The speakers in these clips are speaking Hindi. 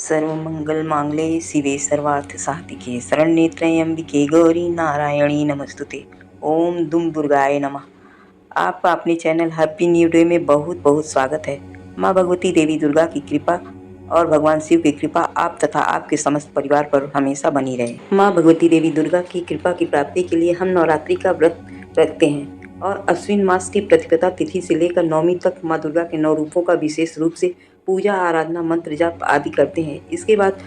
सर्वमंगलमांगल्ये शिवे सर्वार्थसाधिके शरण्ये त्र्यंबिके गौरी नारायणी नमस्तुते। ओम दुम दुर्गाय नमः। आपका अपने चैनल हैप्पी न्यू डे में बहुत बहुत स्वागत है। माँ भगवती देवी दुर्गा की कृपा और भगवान शिव की कृपा आप तथा आपके समस्त परिवार पर हमेशा बनी रहे। माँ भगवती देवी दुर्गा की कृपा की प्राप्ति के लिए हम नवरात्रि का व्रत रखते हैं और अश्विन मास की प्रतिपदा तिथि से लेकर नवमी तक माँ दुर्गा के 9 रूपों का विशेष रूप से पूजा आराधना मंत्र जाप आदि करते हैं। इसके बाद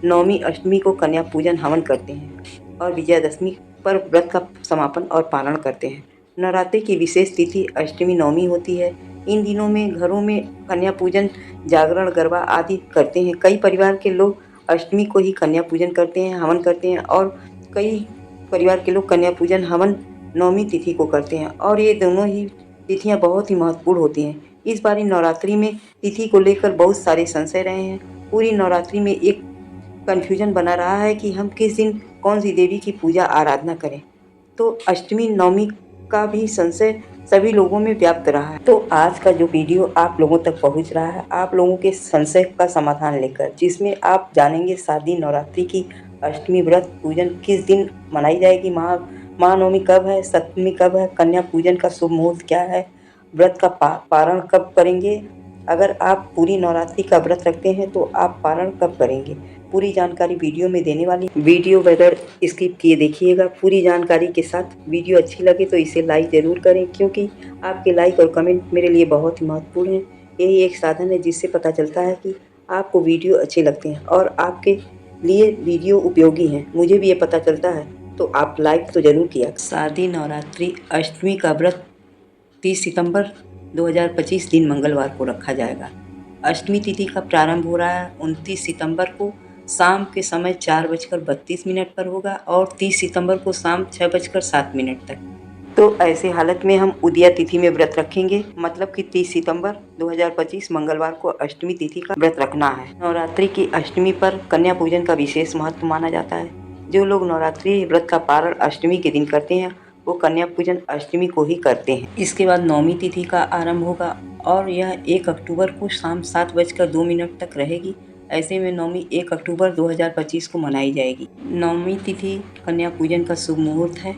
नवमी अष्टमी को कन्या पूजन हवन करते हैं और विजयादशमी पर व्रत का समापन और पालन करते हैं। नवरात्रि की विशेष तिथि अष्टमी नवमी होती है। इन दिनों में घरों में कन्या पूजन जागरण गरबा आदि करते हैं। कई परिवार के लोग अष्टमी को ही कन्या पूजन करते हैं, हवन करते हैं और कई परिवार के लोग कन्या पूजन हवन नवमी तिथि को करते हैं और ये दोनों ही तिथियां बहुत ही महत्वपूर्ण होती हैं। इस बारी नवरात्रि में तिथि को लेकर बहुत सारे संशय रहे हैं। पूरी नवरात्रि में एक कन्फ्यूजन बना रहा है कि हम किस दिन कौन सी देवी की पूजा आराधना करें। तो अष्टमी नवमी का भी संशय सभी लोगों में व्याप्त रहा है। तो आज का जो वीडियो आप लोगों तक पहुंच रहा है आप लोगों के संशय का समाधान लेकर, जिसमें आप जानेंगे शारदीय नवरात्रि की अष्टमी व्रत पूजन किस दिन मनाई जाएगी, महानवमी कब है, सप्तमी कब है, कन्या पूजन का शुभ मुहूर्त क्या है, व्रत का पारण कब करेंगे, अगर आप पूरी नवरात्रि का व्रत रखते हैं तो आप पारण कब करेंगे, पूरी जानकारी वीडियो में देने वाली। वीडियो बगैर स्किप किए देखिएगा पूरी जानकारी के साथ। वीडियो अच्छी लगे तो इसे लाइक ज़रूर करें, क्योंकि आपके लाइक और कमेंट मेरे लिए बहुत ही महत्वपूर्ण है। यही एक साधन है जिससे पता चलता है कि आपको वीडियो अच्छे लगते हैं और आपके लिए वीडियो उपयोगी हैं। मुझे भी ये पता चलता है, तो आप लाइक तो ज़रूर किया। शारदीय नवरात्रि अष्टमी का व्रत 30 सितंबर 2025 दिन मंगलवार को रखा जाएगा। अष्टमी तिथि का प्रारंभ हो रहा है 29 सितंबर को शाम के समय 4:32 पर होगा और 30 सितंबर को शाम 6:07 तक। तो ऐसे हालत में हम उदया तिथि में व्रत रखेंगे, मतलब कि 30 सितंबर 2025 मंगलवार को अष्टमी तिथि का व्रत रखना है। नवरात्रि की अष्टमी पर कन्या पूजन का विशेष महत्व माना जाता है। जो लोग नवरात्रि व्रत का पारण अष्टमी के दिन करते हैं वो कन्या पूजन अष्टमी को ही करते हैं। इसके बाद नवमी तिथि का आरंभ होगा और यह 1 अक्टूबर को शाम 7:02 तक रहेगी। ऐसे में नवमी 1 अक्टूबर 2025 को मनाई जाएगी। नवमी तिथि कन्या पूजन का शुभ मुहूर्त है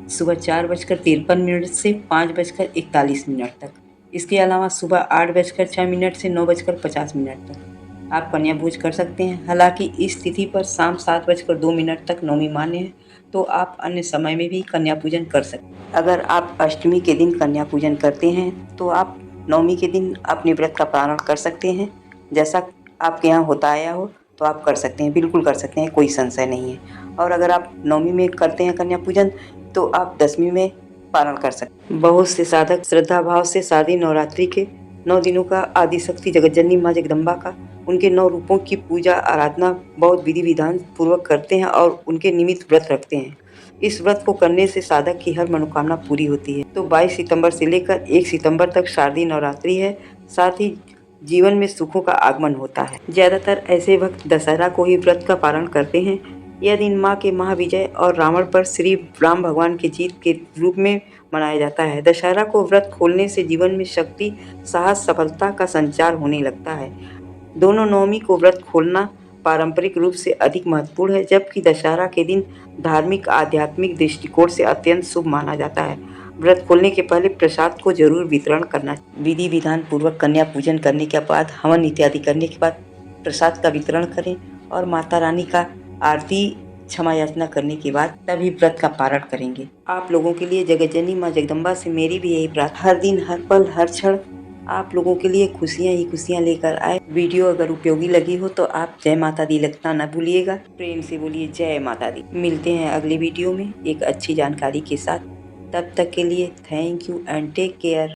सुबह 4:53 से 5:41 तक। इसके अलावा सुबह 8:06 से 9:50 तक आप कन्या भोज कर सकते हैं। हालांकि इस तिथि पर शाम 7:02 तक नवमी मान्य है, तो आप अन्य समय में भी कन्या पूजन कर सकते हैं। अगर आप अष्टमी के दिन कन्या पूजन करते हैं तो आप नवमी के दिन अपने व्रत का पारण कर सकते हैं। जैसा आपके यहाँ होता आया हो तो आप कर सकते हैं, बिल्कुल कर सकते हैं, कोई संशय नहीं है। और अगर आप नवमी में करते हैं कन्या पूजन तो आप दशमी में पारण कर सकते हैं। बहुत से साधक श्रद्धा भाव से शारदीय नवरात्रि के 9 दिनों का आदिशक्ति जगतजननी माँ जगदम्बा का, उनके 9 रूपों की पूजा आराधना बहुत विधि विधान पूर्वक करते हैं और उनके निमित्त व्रत रखते हैं। इस व्रत को करने से साधक की हर मनोकामना पूरी होती है। तो 22 सितंबर से लेकर 1 सितंबर तक शारदीय नवरात्रि है, साथ ही जीवन में सुखों का आगमन होता है। ज़्यादातर ऐसे भक्त दशहरा को ही व्रत का पारण करते हैं। यह दिन माँ के महाविजय और रावण पर श्री राम भगवान की जीत के रूप में मनाया जाता है। दशहरा को व्रत खोलने से जीवन में शक्ति, साहस, सफलता का संचार होने लगता है। दोनों नवमी को व्रत खोलना पारंपरिक रूप से अधिक महत्वपूर्ण है, जबकि दशहरा के दिन धार्मिक आध्यात्मिक दृष्टिकोण से अत्यंत शुभ माना जाता है। व्रत खोलने के पहले प्रसाद को जरूर वितरण करना। विधि विधान पूर्वक कन्या पूजन करने के बाद, हवन इत्यादि करने के बाद प्रसाद का वितरण करें और माता रानी का आरती क्षमा याचना करने के बाद तभी व्रत का पारण करेंगे। आप लोगों के लिए जगतजननी माँ जगदम्बा से मेरी भी यही प्रार्थना, हर दिन हर पल हर क्षण आप लोगों के लिए खुशियाँ ही खुशियाँ लेकर आए। वीडियो अगर उपयोगी लगी हो तो आप जय माता दी लिखना ना भूलिएगा। प्रेम से बोलिए जय माता दी। मिलते हैं अगले वीडियो में एक अच्छी जानकारी के साथ। तब तक के लिए thank you and take care.